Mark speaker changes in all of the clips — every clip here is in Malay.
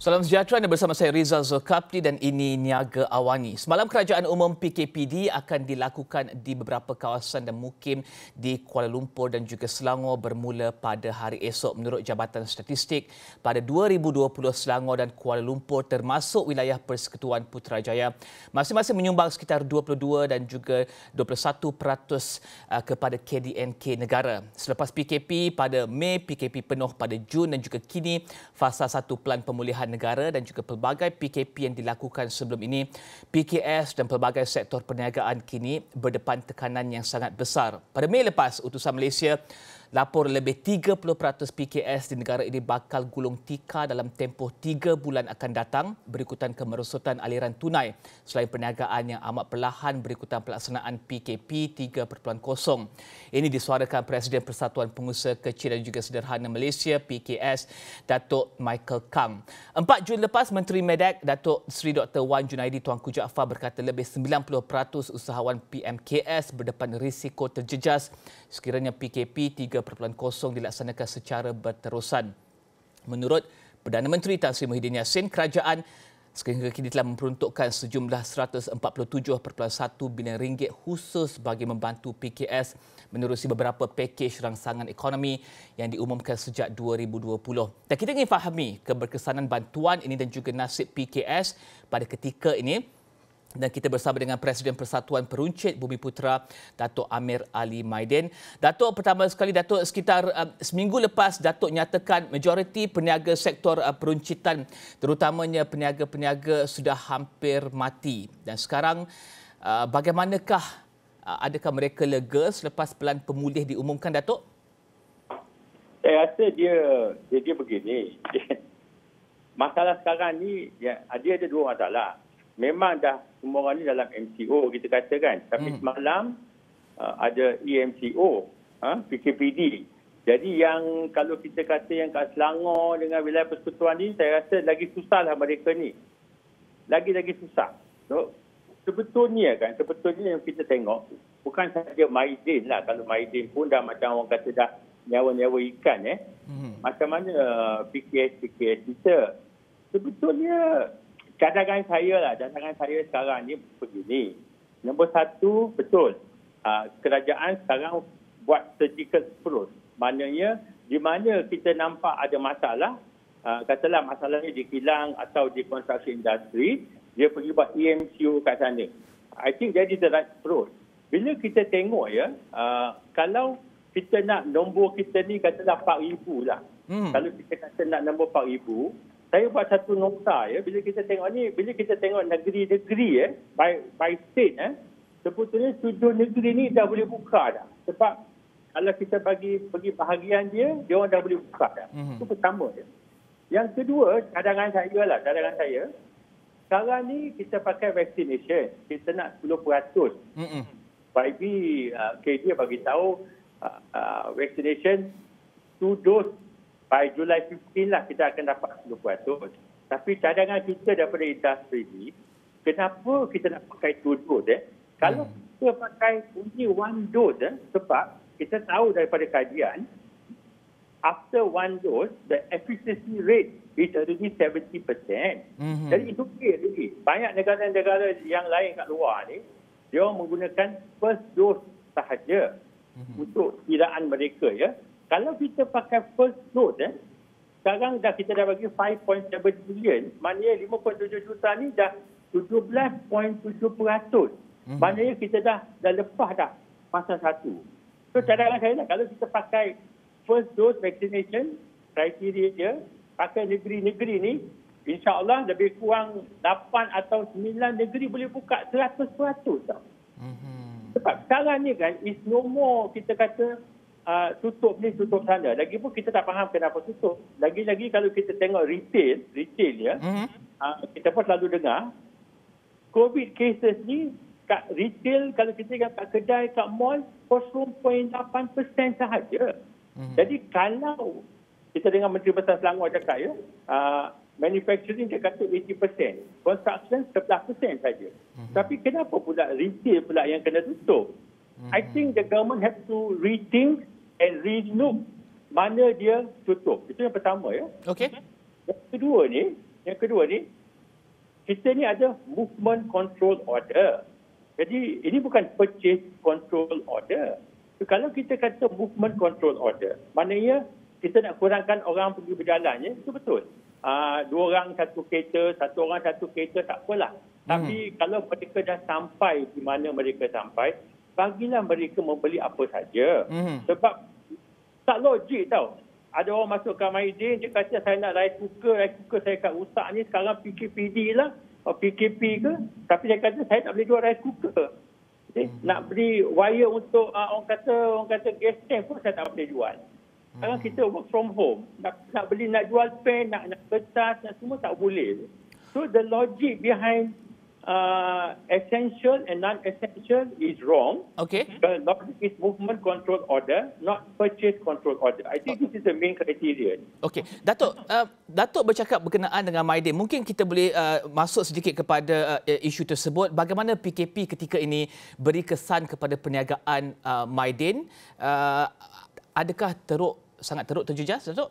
Speaker 1: Salam sejahtera, anda bersama saya Rizal Zulkafli dan ini Niaga Awani. Semalam Kerajaan Umum PKPD akan dilakukan di beberapa kawasan dan mukim di Kuala Lumpur dan juga Selangor bermula pada hari esok. Menurut Jabatan Statistik, pada 2020 Selangor dan Kuala Lumpur termasuk wilayah Persekutuan Putrajaya masing-masing menyumbang sekitar 22 dan juga 21% kepada KDNK negara. Selepas PKP pada Mei, PKP penuh pada Jun dan juga kini fasa 1 Pelan Pemulihan Negara dan juga pelbagai PKP yang dilakukan sebelum ini, PKS dan pelbagai sektor perniagaan kini berdepan tekanan yang sangat besar. Pada Mei lepas, utusan Malaysia lapor lebih 30% PKS di negara ini bakal gulung tikar dalam tempoh 3 bulan akan datang berikutan kemerosotan aliran tunai selain perniagaan yang amat perlahan berikutan pelaksanaan PKP 3.0. Ini disuarakan Presiden Persatuan Pengusaha Kecil dan juga Sederhana Malaysia PKS, Datuk Michael Kang. 4 Jun lepas, Menteri Medak Datuk Seri Dr. Wan Junaidi Tuanku Jaafar berkata lebih 90% usahawan PMKS berdepan risiko terjejas sekiranya PKP 3.0 dilaksanakan secara berterusan. Menurut Perdana Menteri Tan Sri Muhyiddin Yassin, kerajaan sehingga kini telah memperuntukkan sejumlah RM147.1 bilion khusus bagi membantu PKS menerusi beberapa pakej rangsangan ekonomi yang diumumkan sejak 2020. Dan kita ingin fahami keberkesanan bantuan ini dan juga nasib PKS pada ketika ini. Dan kita bersama dengan Presiden Persatuan Peruncit Bumiputera, Datuk Amir Ali Maidin. Datuk, pertama sekali, Datuk, sekitar seminggu lepas Datuk nyatakan majoriti peniaga sektor peruncitan, terutamanya peniaga-peniaga sudah hampir mati. Dan sekarang, bagaimanakah, adakah mereka lega selepas pelan pemulih diumumkan, Datuk?
Speaker 2: Saya rasa dia begini. Masalah sekarang ni, dia ada dua masalah. Memang dah semua orang ni dalam MCO kita kata kan. Tapi semalam ada EMCO, PKPD. Jadi yang kalau kita kata yang kat Selangor dengan wilayah persekutuan ni, saya rasa lagi susahlah mereka ni. Lagi-lagi susah. So, sebetulnya yang kita tengok, bukan sahaja Maidin lah. Kalau Maidin pun dah macam orang kata dah nyawa-nyawa ikan. Macam mana PKS kita. Sebetulnya cadangan saya sekarang ni begini. Nombor satu, betul. Kerajaan sekarang buat surgical approach. Maknanya, di mana kita nampak ada masalah, katalah masalahnya di kilang atau di construction industry, dia pergi buat EMCO kat sana. I think that is the right approach. Bila kita tengok kalau kita nak nombor kita ni katalah 4,000 lah. Kalau kita kata nak nombor 4,000, saya buat satu nota bila kita tengok negeri-negeri by state sebetulnya 7 negeri ni dah boleh buka dah. Sebab kalau kita bagi bahagian dia orang dah boleh buka dah. Itu pertama dia. Yang kedua, cadangan saya sekarang ni kita pakai vaccination, kita nak 10%. YB KD bagi tahu vaccination 2 dose by Julai 15 lah kita akan dapat 10%. Tapi cadangan kita daripada industri ni, kenapa kita nak pakai 2 dose? Kalau kita pakai only 1 dose, sebab kita tahu daripada kajian, after 1 dose, the efficacy rate is already 70%. Jadi itu okay. Banyak negara-negara yang lain kat luar ni, dia orang menggunakan first dose sahaja untuk kiraan mereka Kalau kita pakai first dose, sekarang kita dah bagi 5.7 bilion, maknanya 5.7 juta ni dah 17.7%. Maknanya kita dah lepas dah fasa 1. So cadangan saya kalau kita pakai first dose vaccination, kriteria dia, pakai negeri-negeri ni, insya-Allah lebih kurang 8 atau 9 negeri boleh buka 100% tau. Sebab sekarang ni kan, is no more kita kata tutup ni, tutup sana. Lagipun kita tak faham kenapa tutup. Lagi-lagi kalau kita tengok retail kita pun selalu dengar, COVID cases ni kat retail, kalau kita tengok kat kedai, kat mall, 0.8% sahaja. Jadi kalau kita dengar Menteri Besar Selangor cakap manufacturing dia kata 80%, construction 11% saja. Tapi kenapa pula retail pula yang kena tutup? I think the government have to rethink and relook mana dia tutup. Itu yang pertama Okey. Yang kedua ni, Yang kedua ni, kita ni ada movement control order. Jadi ini bukan purchase control order. So, kalau kita kata movement control order, maknanya kita nak kurangkan orang pergi berjalan, ya? Itu betul. 2 orang satu kereta, 1 orang satu kereta, tak apalah. Tapi kalau mereka dah sampai di mana mereka sampai, bagilah mereka membeli apa saja. Sebab tak logik tau. Ada orang masuk ke Maidin, dia kata saya nak rice cooker saya kat rusak ni, sekarang PKPD lah. PKP ke, tapi dia kata saya tak boleh jual rice cooker. Nak beli wire untuk orang kata gas tank pun saya tak boleh jual. Sekarang kita work from home, nak beli, nak jual pen, nak kertas, nak semua tak boleh. So the logic behind essential and non-essential is wrong.
Speaker 1: Okay.
Speaker 2: The logic is movement control order, not purchase control order. I think this is the main criteria.
Speaker 1: Okey, Datuk bercakap berkenaan dengan Maidin. Mungkin kita boleh masuk sedikit kepada isu tersebut. Bagaimana PKP ketika ini beri kesan kepada perniagaan Maidin? Adakah sangat teruk terjejas, Datuk?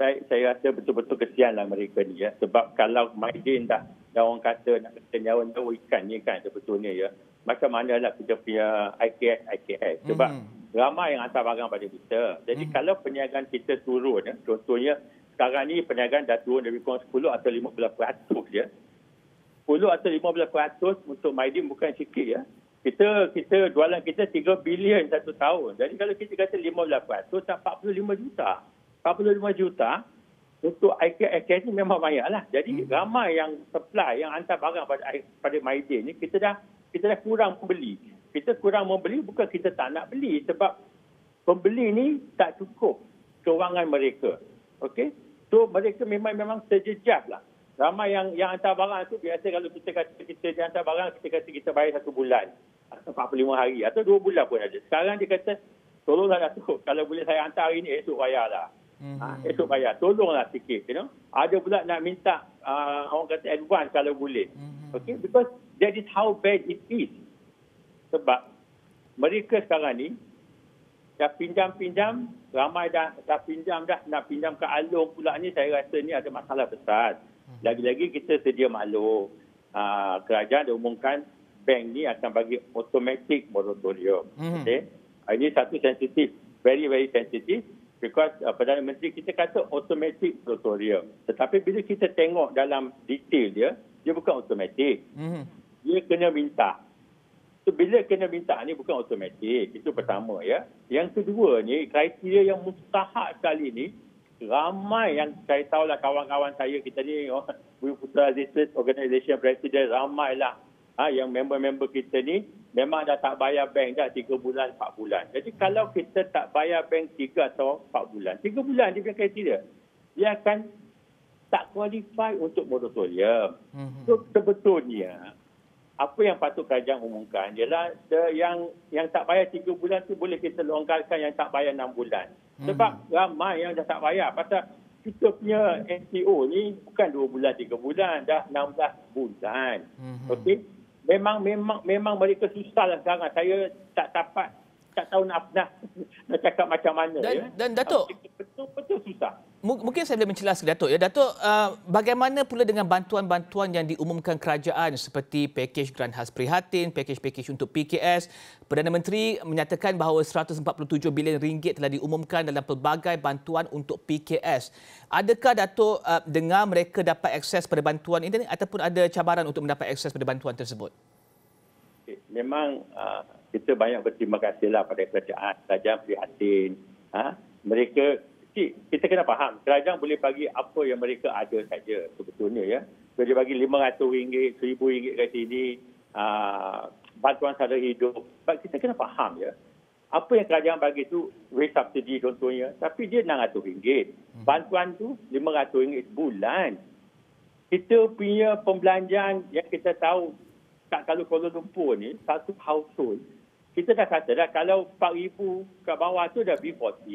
Speaker 2: Saya rasa betul-betul kesianlah mereka ni, ya. Sebab kalau Maidin dah orang kata nak kata nyawa ikan ni kan sebetulnya, ya. Macam manalah kita punya IKS. Sebab ramai yang hantar barang pada kita. Jadi kalau perniagaan kita turun, ya, contohnya sekarang ni perniagaan dah turun lebih kurang 10 atau 15%, ya. 10 atau 15% untuk Maidin bukan sikit, ya. Kita jualan kita 3 bilion satu tahun. Jadi kalau kita kata 15%, tak 45 juta. 45 juta untuk IKS ni memang banyaklah. Jadi ramai yang supply, yang hantar barang pada Maidin ni, kita dah kurang membeli. Kita kurang membeli bukan kita tak nak beli, sebab pembeli ni tak cukup kewangan mereka. Okey? So mereka memang terjejas lah. Ramai yang hantar barang tu, biasa kalau kita kata kita hantar barang, kita kata kita bayar 1 bulan atau 45 hari atau 2 bulan pun ada. Sekarang dia kata, tolonglah Datuk, kalau boleh saya hantar hari ni, esok bayarlah. Esok bayar, tolonglah sikit, you know. Ada pula nak minta orang kata advance kalau boleh. Okay, because that is how bad it is. Sebab mereka sekarang ni dah pinjam, ramai dah pinjam dah, nak pinjam ke Along pula ni, saya rasa ni ada masalah besar. Lagi-lagi kita sedia maklum, kerajaan dah umumkan bank ni akan bagi automatic moratorium. Okay? Ini satu sensitif, very very sensitif. Because Perdana Menteri kita kata automatic moratorium. Tetapi bila kita tengok dalam detail dia bukan automatic. Dia kena minta. So, bila kena minta ni bukan automatic. Itu pertama, ya. Yang kedua ni, kriteria yang mustahak sekali ni, ramai yang saya tahulah kawan-kawan saya, kita ni Bumi Putera Organisation President, ramailah yang member-member kita ni memang dah tak bayar bank dah 3 bulan, 4 bulan. Jadi kalau kita tak bayar bank 3 atau 4 bulan, 3 bulan dia punya kriteria, dia akan tak qualify untuk moratorium. So sebetulnya, apa yang patut kerajaan umumkan ialah yang tak bayar 3 bulan tu boleh kita longgarkan yang tak bayar 6 bulan. Sebab ramai yang dah tak bayar. Pasal kita punya NCO ni bukan 2 bulan, 3 bulan, dah 16 bulan. Okey? Memang mereka susahlah sekarang. Saya tak tahu nak cakap macam mana.
Speaker 1: Dan Datuk,
Speaker 2: betul susah.
Speaker 1: Mungkin saya boleh mencelas ke Datuk. Ya, Datuk, bagaimana pula dengan bantuan-bantuan yang diumumkan kerajaan seperti pakej Grant Khas Prihatin, pakej-pakej untuk PKS? Perdana Menteri menyatakan bahawa 147 bilion ringgit telah diumumkan dalam pelbagai bantuan untuk PKS. Adakah Datuk dengar mereka dapat akses pada bantuan ini ataupun ada cabaran untuk mendapat akses pada bantuan tersebut?
Speaker 2: Memang kita banyak berterima kasihlah pada kerajaan prihatin. Mereka, kita kena faham, kerajaan boleh bagi apa yang mereka ada saja sebetulnya, ya. Kalau dia bagi RM500, RM1,000 kat sini, bantuan sara hidup. Kita kena faham, ya. Apa yang kerajaan bagi tu wage subsidy contohnya, tapi dia RM600. Bantuan tu RM500 sebulan. Kita punya pembelanjaan yang kita tahu kalau Kuala Lumpur ni, satu household, kita dah kata dah kalau 4,000 ke bawah tu dah B40.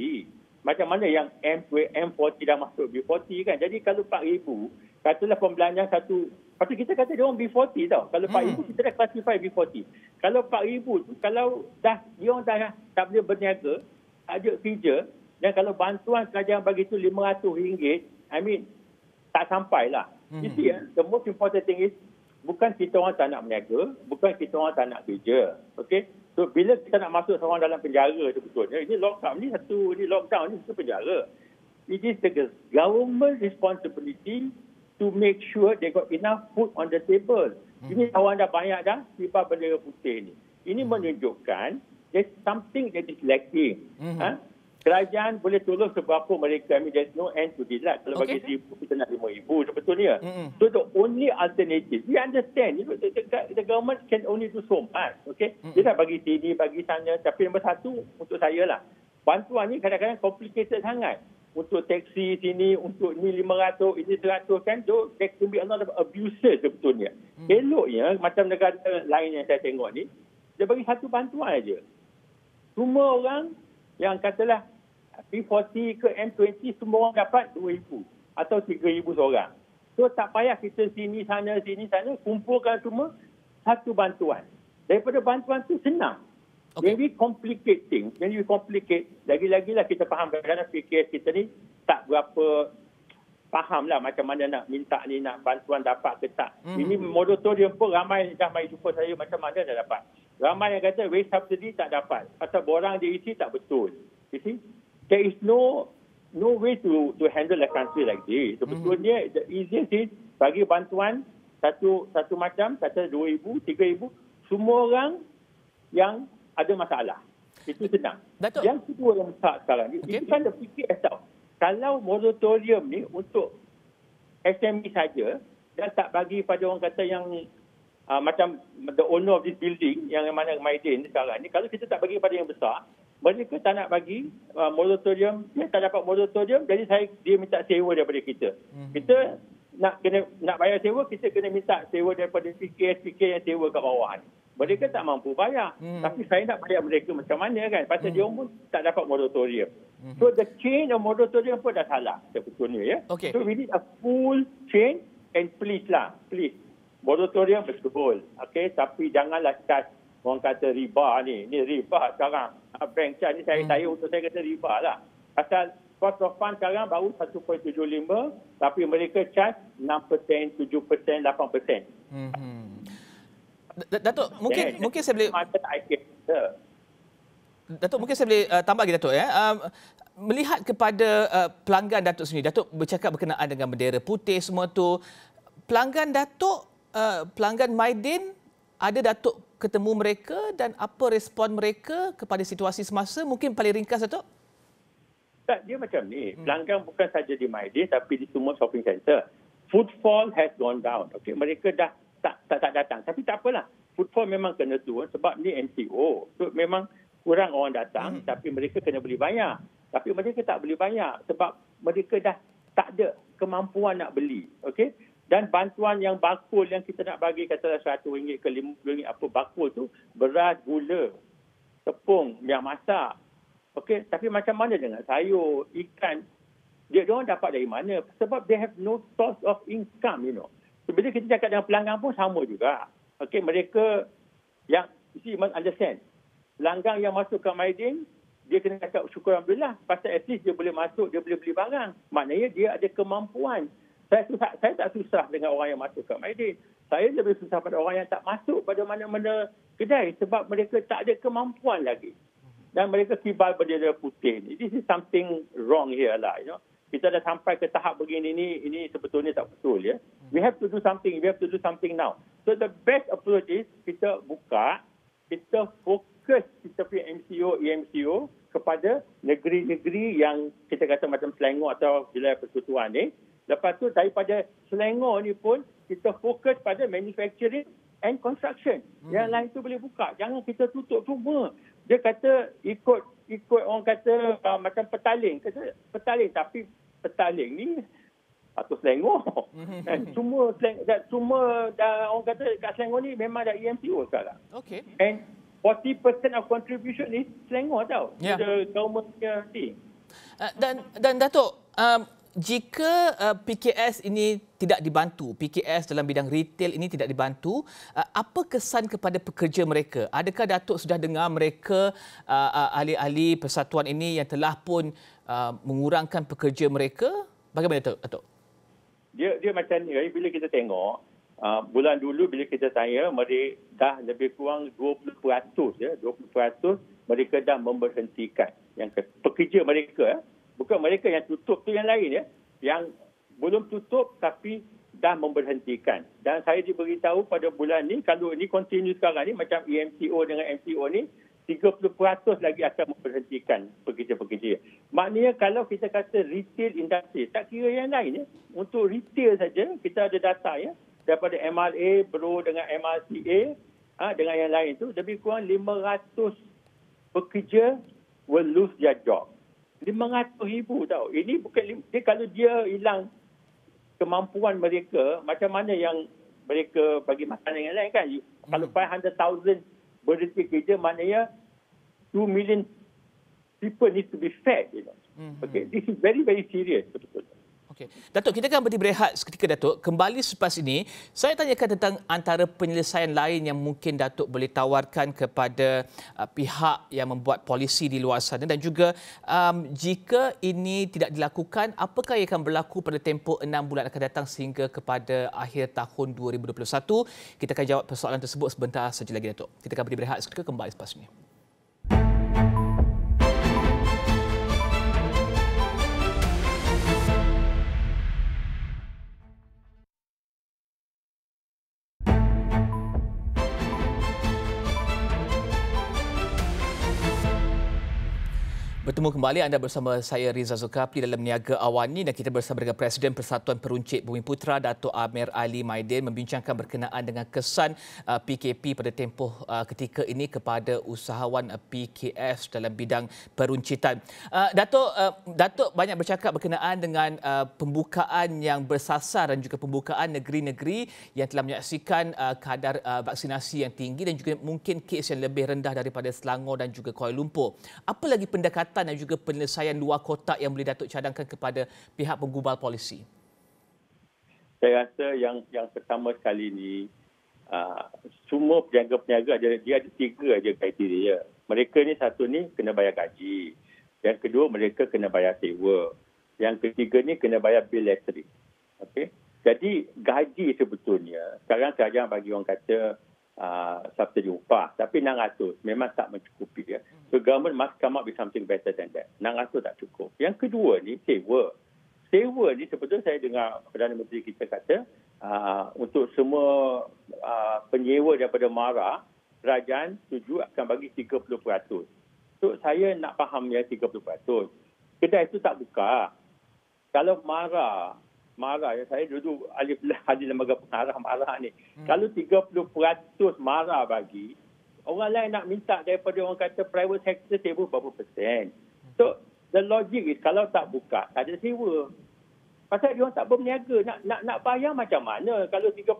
Speaker 2: Macam mana yang M40 dah masuk B40 kan? Jadi kalau 4,000, katalah pembelanjaan satu, patut kita kata dia orang B40 tau. Kalau 4,000 kita dah classify B40. Kalau 4,000 tu, kalau dia orang dah tak boleh berniaga, tak ada kerja, dan kalau bantuan kerajaan bagi tu RM500, I mean, tak sampai lah. You see, the most important thing is bukan kita orang tak nak berniaga, bukan kita orang tak nak kerja. Okay? So, bila kita nak masuk seorang dalam penjara sebetulnya, ini lockdown, ini satu penjara. It is the government responsibility to make sure they got enough food on the table. Ini kawan dah banyak dah, kibar bendera putih ni. Ini menunjukkan there's something that is lacking. Kerajaan boleh tolong seberapa mereka. I mean, there's no end to this lah. Kalau bagi RM1,000, kita nak RM5,000 sebetulnya. So the only alternative, we understand, the government can only do so much. Okay? Dia dah bagi sini, bagi sana. Tapi nombor satu, untuk saya lah, bantuan ni kadang-kadang complicated sangat. Untuk taksi sini, untuk ni 500, ini 100 kan. So there can be a lot of abuses sebetulnya. Eloknya, macam negara lain yang saya tengok ni, dia bagi satu bantuan aja. Semua orang yang katalah P40 ke M20 semua orang dapat RM2,000 atau RM3,000 seorang. So tak payah kita sini sana kumpulkan semua satu bantuan. Daripada bantuan tu senang. When we complicate things, lagi-lagilah kita faham kadang-kadang fikir kita ni tak berapa faham lah macam mana nak minta ni, nak bantuan dapat ke tak. Ini moratorium pun ramai dah mai jumpa saya macam mana dah dapat. Ramai yang kata wage subsidy tak dapat. Pasal borang dia isi tak betul. You see? There is no way to handle a country like this. Sebetulnya, the easiest is bagi bantuan satu macam, kata RM2,000, RM3,000, semua orang yang ada masalah. Itu senang.
Speaker 1: Datuk.
Speaker 2: Yang kedua yang besar sekarang, itu kan the PKS tau. Kalau moratorium ni untuk SME saja dan tak bagi pada orang kata yang macam the owner of this building yang mana Maidin sekarang ni, kalau kita tak bagi pada yang besar, mereka tak nak bagi moratorium, dia tak dapat moratorium, jadi dia minta sewa daripada kita. Kita nak bayar sewa, kita kena minta sewa daripada PKS yang sewa kat bawah ni. Mereka tak mampu bayar. Tapi saya nak bayar mereka macam mana kan? Pasal dia pun tak dapat moratorium. So the chain of moratorium pun dah salah sebetulnya ya. So we need a full chain and please, moratorium betul. Okay, tapi janganlah charge orang kata riba ni. Ni riba sekarang. Bank charge ni saya untuk saya kata riba lah. Pasal cost of fund sekarang baru 1.75 tapi mereka charge 6%, 7%, 8%.
Speaker 1: Datuk, mungkin saya boleh Datuk, mungkin saya boleh tambah lagi Datuk ya. Melihat kepada pelanggan Datuk sendiri, Datuk bercakap berkenaan dengan bendera putih semua tu. Pelanggan Datuk, pelanggan Maidin, ada Datuk ketemu mereka dan apa respon mereka kepada situasi semasa? Mungkin paling ringkas Datuk?
Speaker 2: Tak, dia macam ni. Pelanggan bukan saja di Maidin tapi di semua shopping center. Footfall has gone down. Okay, mereka dah tak datang. Tapi tak apalah. Footfall memang kena turun sebab ni MCO. So memang kurang orang datang tapi mereka kena beli banyak. Tapi mereka tak beli banyak sebab mereka dah tak ada kemampuan nak beli. Okey? Dan bantuan yang bakul yang kita nak bagi katalah RM100 ke RM50 apa bakul tu, beras, gula, tepung, minyak masak. Okey, tapi macam mana dengan sayur, ikan? Dia orang dapat dari mana? Sebab they have no source of income, you know. So, bila kita cakap dengan pelanggan pun sama juga. Okey, mereka yang you must understand. Pelanggan yang masuk ke Maidin, dia kena cakap syukur Alhamdulillah. Pasal at least dia boleh masuk, dia boleh beli barang. Maknanya dia ada kemampuan. Saya tak susah dengan orang yang masuk ke Maidin. Saya lebih susah pada orang yang tak masuk pada mana-mana kedai sebab mereka tak ada kemampuan lagi. Dan mereka kibal bendera putih ni. This is something wrong here lah. You know? Kita dah sampai ke tahap begini ni, ini sebetulnya tak betul ya. We have to do something. We have to do something now. So the best approach is kita buka, kita fokus kita punya MCO, EMCO kepada negeri-negeri yang kita kata macam Selangor atau wilayah persekutuan ni. Lepas tu daripada Selangor ni pun kita fokus pada manufacturing and construction. Yang lain tu boleh buka. Jangan kita tutup semua. Dia kata ikut orang kata macam petaling. Kata petaling tapi petaling ni atau Selangor. Semua orang kata kat Selangor ni memang ada EMCO sekarang.
Speaker 1: Okay.
Speaker 2: And 40% of contribution is Selangor tau. Yeah. The government thing.
Speaker 1: Dan Datuk, jika PKS ini tidak dibantu, PKS dalam bidang retail ini tidak dibantu, apa kesan kepada pekerja mereka? Adakah Datuk sudah dengar mereka, ahli-ahli persatuan ini yang telah pun mengurangkan pekerja mereka? Bagaimana Datuk?
Speaker 2: dia macam ni. Bila kita tengok, bulan dulu bila kita tanya, mereka dah lebih kurang 20%, ya, 20% mereka dah memberhentikan. Yang pekerja mereka, bukan mereka yang tutup tu, yang lain, ya, yang belum tutup tapi dah memberhentikan. Dan saya diberitahu pada bulan ni, kalau ini continue sekarang ni, macam EMCO dengan MCO ni, 30% lagi akan memberhentikan pekerja-pekerja. Maknanya kalau kita kata retail industri, tak kira yang lain, ya, untuk retail saja, kita ada data, ya, daripada MRA, Bro dengan MRCA, dengan yang lain tu, lebih kurang 500 pekerja will lose their job. 500,000 tau. Ini bukan, kalau dia hilang kemampuan mereka, macam mana yang mereka bagi makanan yang lain kan? Kalau 500,000 berhenti kerja, maknanya 2 million people need to be fed. Okay, this is very, very serious. Betul-betul.
Speaker 1: Okey. Datuk, kita akan berehat seketika, Datuk. Kembali selepas ini, saya tanyakan tentang antara penyelesaian lain yang mungkin Datuk boleh tawarkan kepada pihak yang membuat polisi di luar sana, dan juga jika ini tidak dilakukan, apakah yang akan berlaku pada tempoh 6 bulan akan datang sehingga kepada akhir tahun 2021? Kita akan jawab persoalan tersebut sebentar saja lagi, Datuk. Kita akan berehat seketika, kembali selepas ini. Bertemu kembali, anda bersama saya Riza Zulkafli dalam Niaga Awani, dan kita bersama dengan Presiden Persatuan Peruncit Bumiputera Datuk Amir Ali Maidin membincangkan berkenaan dengan kesan PKP pada tempoh ketika ini kepada usahawan PKS dalam bidang peruncitan. Datuk banyak bercakap berkenaan dengan pembukaan yang bersasar dan juga pembukaan negeri-negeri yang telah menyaksikan kadar vaksinasi yang tinggi dan juga mungkin kes yang lebih rendah daripada Selangor dan juga Kuala Lumpur. Apa lagi pendekatan dan juga penyelesaian luar kotak yang boleh Datuk cadangkan kepada pihak penggubal polisi?
Speaker 2: Saya rasa yang pertama sekali ni, semua peniaga-peniaga dia ada 3 aja kriteria. Mereka ni, satu ni kena bayar gaji. Yang kedua, mereka kena bayar sewa. Yang ketiga ni kena bayar bil elektrik. Okey. Jadi gaji sebetulnya sekarang kerajaan bagi orang kata subsidi upah, tapi 600 memang tak mencukupi, ya. So government must come up with something better than that. 600 tak cukup. Yang kedua ni sewa. Sewa ni sebetulnya saya dengar Perdana Menteri kita kata untuk semua penyewa daripada MARA, kerajaan setuju akan bagi 30%. So saya nak faham ya 30%. Kedai itu tak buka. Kalau MARA ya, saya dulu ahli lembaga pengarah MARA ni. Kalau 30% MARA bagi, orang lain nak minta daripada orang kata private sector sewa berapa persen. So the logic is kalau tak buka, tak ada sewa. Pasal dia orang tak berniaga, nak bayar macam mana? Kalau 30%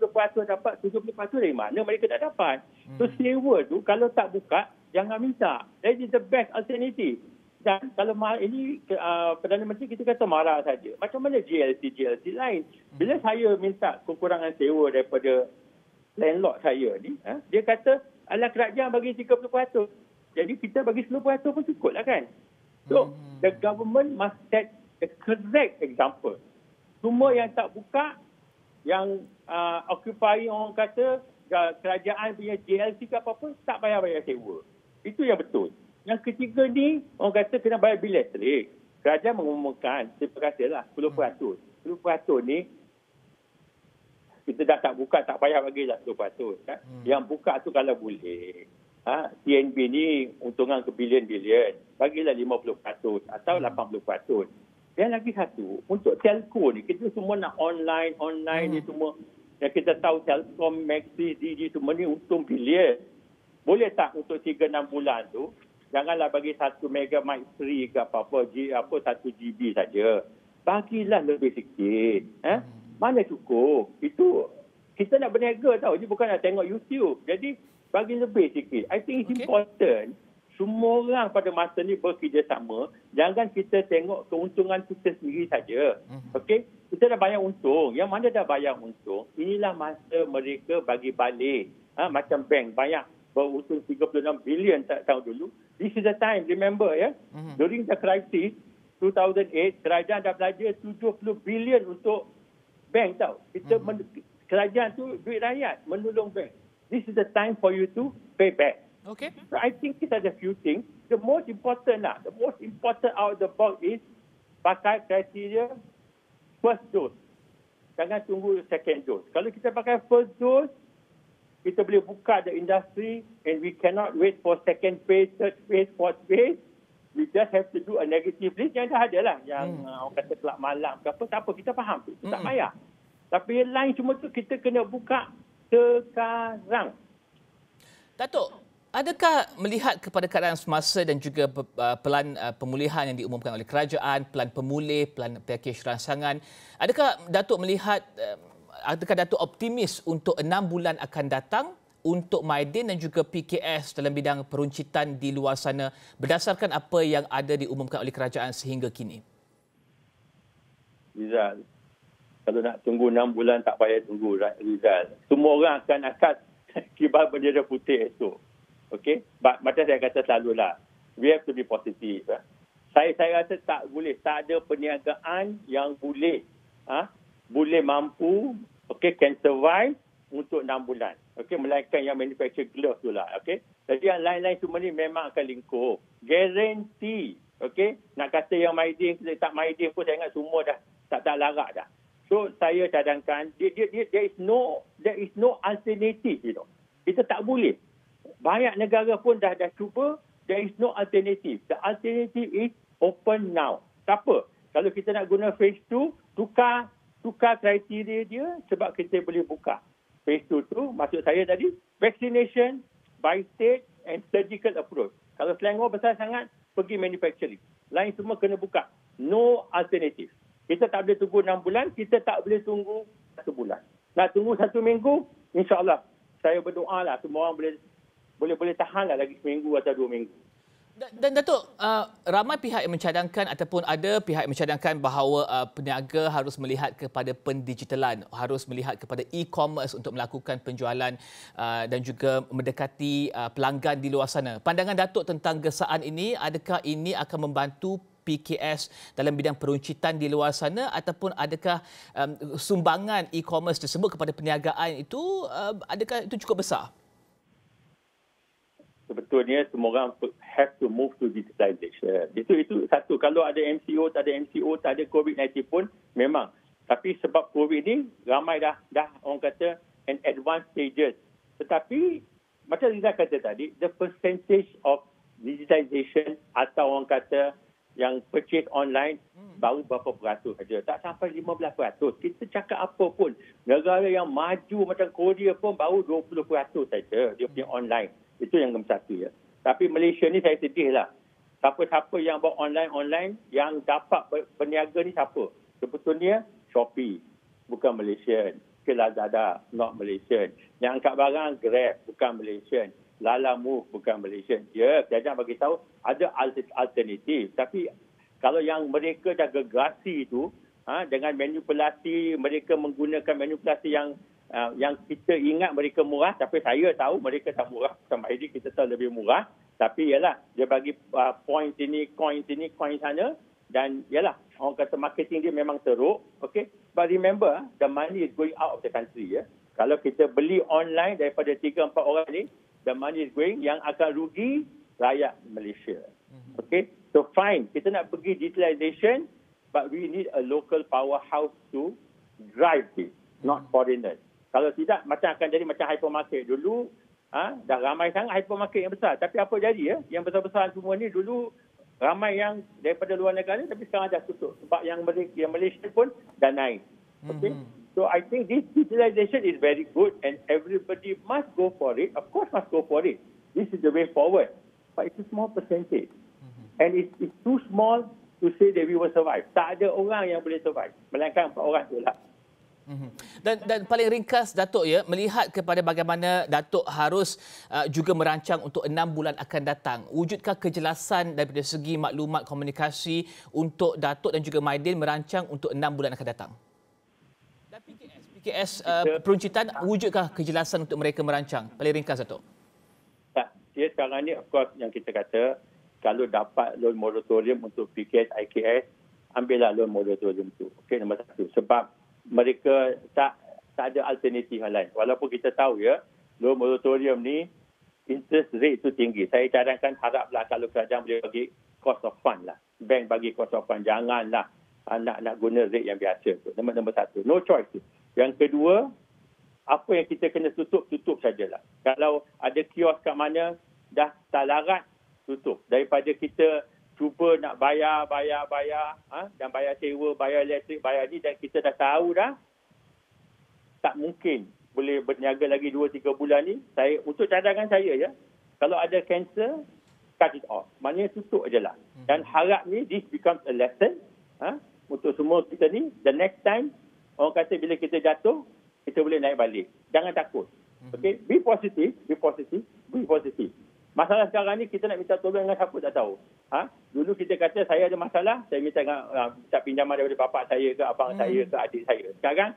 Speaker 2: dapat, 70% dari mana mereka tak dapat? So sewa tu kalau tak buka, jangan minta. That is the best alternative. Dan kalau ini Perdana Menteri kita kata marah saja. Macam mana GLC lain? Bila saya minta kekurangan sewa daripada landlord saya ni, dia kata, alah kerajaan bagi 30%. Jadi kita bagi 10% pun cukup lah kan? So, the government must set the correct example. Semua yang tak buka, yang occupying orang kata, kerajaan punya GLC ke apa-apa, tak bayar sewa. Itu yang betul. Yang ketiga ni, orang kata kena bayar bil elektrik. Kerajaan mengumumkan, terima kasihlah, 10%. 10% ni, kita dah tak buka, tak payah bagilah 10%. Kan? Yang buka tu kalau boleh. TNB ni untungan ke bilion-bilion. Bagilah 50% atau 80%. Dan lagi satu, untuk telco ni, kita semua nak online ni semua. Yang kita tahu Telkom, Maxi, Digi semua ni untung bilion. Boleh tak untuk 3-6 bulan tu, janganlah bagi 1 megabyte free ke apa-apa, 1 GB saja. Bagilah lebih sikit. Mana cukup? Itu kita nak berniaga tau. Ini bukan nak tengok YouTube. Jadi bagi lebih sikit. I think it's important. Semua orang pada masa ni bekerjasama. Jangan kita tengok keuntungan kita sendiri saja. Okey? Kita dah bayar untung. Yang mana dah bayar untung, inilah masa mereka bagi balik. Macam bank banyak beruntung 36 bilion tahun dulu. This is the time, remember ya. During the crisis 2008, kerajaan dah belajar 70 bilion untuk bank tau. Kerajaan tu duit rakyat, menolong bank. This is the time for you to pay back.
Speaker 1: Okey.
Speaker 2: So I think these are the few things. The most important out of the box is pakai kriteria first dose. Jangan tunggu second dose. Kalau kita pakai first dose, kita boleh buka the industry and we cannot wait for second phase, third phase, fourth phase. We just have to do a negative list. Yang dah ada lah. Yang orang kata kelab malam ke apa, tak apa. Kita faham tu. Tak payah. Tapi yang lain semua tu kita kena buka sekarang.
Speaker 1: Datuk, adakah melihat kepada keadaan semasa dan juga pelan pemulihan yang diumumkan oleh kerajaan, pelan pemulih, pelan pakej rangsangan, adakah Datuk melihat, adakah Datuk optimis untuk 6 bulan akan datang untuk Mydin dan juga PKS dalam bidang peruncitan di luar sana berdasarkan apa yang ada diumumkan oleh kerajaan sehingga kini?
Speaker 2: Rizal, kalau nak tunggu 6 bulan tak payah tunggu, Rizal. Semua orang akan kibar bendera putih esok. Okey? Macam saya kata selalulah, we have to be positive. Saya rasa tak ada perniagaan yang boleh mampu, can survive untuk 6 bulan. Okey, melainkan yang manufacture glove tu lah. Okey? Jadi yang lain-lain semua ni memang akan lingkup. Guarantee. Okey? Nak kata yang Mydin, tak Mydin pun saya ingat semua dah tak larak dah. So saya cadangkan there is no alternative, you know. Kita tak boleh. Banyak negara pun dah cuba, there is no alternative. The alternative is open now. Tak apa. Kalau kita nak guna phase 2, tukar kriteria dia sebab kita boleh buka. Phase 2 tu maksud saya tadi vaccination by state and surgical approach. Kalau Selangor besar sangat, pergi manufacturing. Lain semua kena buka. No alternative. Kita tak boleh tunggu 6 bulan, kita tak boleh tunggu 1 bulan. Nak tunggu 1 minggu, insya-Allah saya berdoa lah semua orang boleh tahan lah lagi seminggu atau 2 minggu.
Speaker 1: Dan Datuk, ramai pihak yang mencadangkan ataupun ada pihak yang mencadangkan bahawa peniaga harus melihat kepada pendigitalan, harus melihat kepada e-commerce untuk melakukan penjualan dan juga mendekati pelanggan di luar sana. Pandangan Datuk tentang gesaan ini, adakah ini akan membantu PKS dalam bidang peruncitan di luar sana ataupun adakah sumbangan e-commerce tersebut kepada perniagaan itu adakah itu cukup besar?
Speaker 2: Sebetulnya semua orang have to move to digitalization. Itu satu. Kalau ada MCO, tak ada COVID-19 pun memang. Tapi sebab COVID ni ramai dah orang kata an advanced stages. Tetapi macam Liza kata tadi, the percentage of digitalization atau orang kata yang purchase online baru berapa peratus saja. Tak sampai 15%. Kita cakap apa pun. Negara yang maju macam Korea pun baru 20% saja dia punya online. Itu yang nombor satu ya. Tapi Malaysia ni saya sedih lah. Siapa-siapa yang buat online, yang dapat peniaga ni siapa? Sebetulnya Shopee, bukan Malaysian. Lazada, not Malaysian. Yang angkat barang Grab, bukan Malaysian. Lala Move, bukan Malaysian. Ya, kerajaan bagi tahu ada alternatif. Tapi kalau yang mereka dah gergasi itu, dengan manipulasi, mereka menggunakan manipulasi yang kita ingat mereka murah, tapi saya tahu mereka tak murah. Sama ini kita tahu lebih murah. Tapi yalah, dia bagi point sini, coin sana. Dan yalah, orang kata marketing dia memang teruk. Okay? But remember, the money is going out of the country. Ya. Kalau kita beli online daripada 3-4 orang ni, the money is going, yang akan rugi rakyat Malaysia. Okay? So fine, kita nak pergi digitalization, but we need a local powerhouse to drive this, not foreigners. Kalau tidak, macam akan jadi macam hypermarket. Dulu, dah ramai sangat hypermarket yang besar. Tapi apa jadi ya? Yang besar-besar semua ni dulu ramai yang daripada luar negara, tapi sekarang dah tutup. Sebab yang Malaysia pun dah naik. Okay? So I think this digitalization is very good and everybody must go for it. Of course must go for it. This is the way forward. But it's a small percentage. And it's too small to say that we will survive. Tak ada orang yang boleh survive. Melainkan 4 orang tu lah.
Speaker 1: Dan paling ringkas Datuk ya, melihat kepada bagaimana Datuk harus juga merancang untuk 6 bulan akan datang. Wujudkah kejelasan daripada segi maklumat komunikasi untuk Datuk dan juga Mydin merancang untuk 6 bulan akan datang? Dan PKS peruncitan, wujudkah kejelasan untuk mereka merancang? Paling ringkas Datuk.
Speaker 2: Tak, dia sekarang ni of course yang kita kata, kalau dapat loan moratorium untuk PKS, IKS, ambillah loan moratorium tu. Okey, nombor satu. Sebab mereka tak ada alternatif yang lain. Walaupun kita tahu ya, loan moratorium ni interest rate tu tinggi. Saya cadangkan haraplah kalau kerajaan boleh bagi cost of fund lah. Bank bagi cost of fund. Janganlah nak guna rate yang biasa tu. Nombor satu. No choice tu. Yang kedua, apa yang kita kena tutup sajalah. Kalau ada kios kat mana dah tak larat, tutup. Daripada kita cuba nak bayar dan bayar sewa, bayar elektrik, bayar ni, dan kita dah tahu dah tak mungkin boleh berniaga lagi 2-3 bulan ni. Untuk cadangan saya ya, kalau ada cancel, cut it off. Maknanya tutup je lah. Dan harap ni this becomes a lesson untuk semua kita ni. The next time orang kata bila kita jatuh, kita boleh naik balik. Jangan takut. Okay? Be positive. Masalah sekarang ni kita nak minta tolong dengan siapa tak tahu. Dulu kita kata saya ada masalah, saya minta pinjaman daripada bapak saya ke abang saya ke adik saya. Sekarang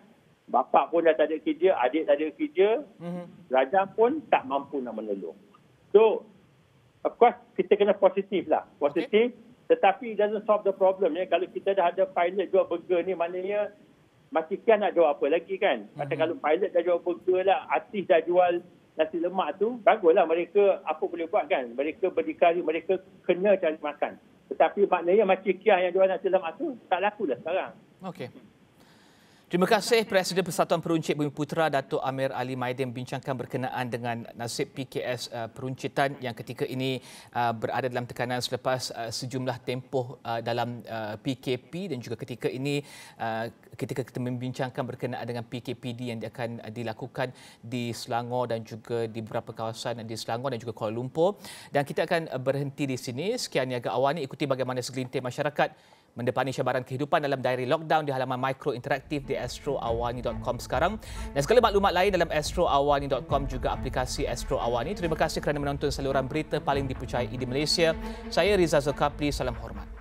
Speaker 2: bapak pun dah tak ada kerja, adik tak ada kerja, raja pun tak mampu nak menolong. So, of course, kita kena positif lah. Positif, tetapi it doesn't solve the problem. Ya. Kalau kita dah ada pilot jual burger ni, maknanya majikan nak jual apa lagi kan? Kata kalau pilot dah jual burger lah, artis dah jual nasi lemak tu, baguslah mereka apa boleh buat kan? Mereka berdikari, mereka kena cari makan. Tetapi maknanya majikan yang jual nasi lemak tu tak laku dah sekarang.
Speaker 1: Okey. Terima kasih Presiden Persatuan Peruncit Bumiputera Datuk Amir Ali Maidin bincangkan berkenaan dengan nasib PKS peruncitan yang ketika ini berada dalam tekanan selepas sejumlah tempoh dalam PKP, dan juga ketika ini ketika kita membincangkan berkenaan dengan PKPD yang akan dilakukan di Selangor dan juga di beberapa kawasan di Selangor dan juga Kuala Lumpur. Dan kita akan berhenti di sini. Sekian Niaga Awani. Ikuti bagaimana segelintir masyarakat mendepani cabaran kehidupan dalam diary lockdown di halaman Mikro Interaktif di astroawani.com sekarang. Dan segala maklumat lain dalam astroawani.com, juga aplikasi Astro Awani. Terima kasih kerana menonton saluran berita paling dipercayai di Malaysia. Saya Riza Zulkapli, salam hormat.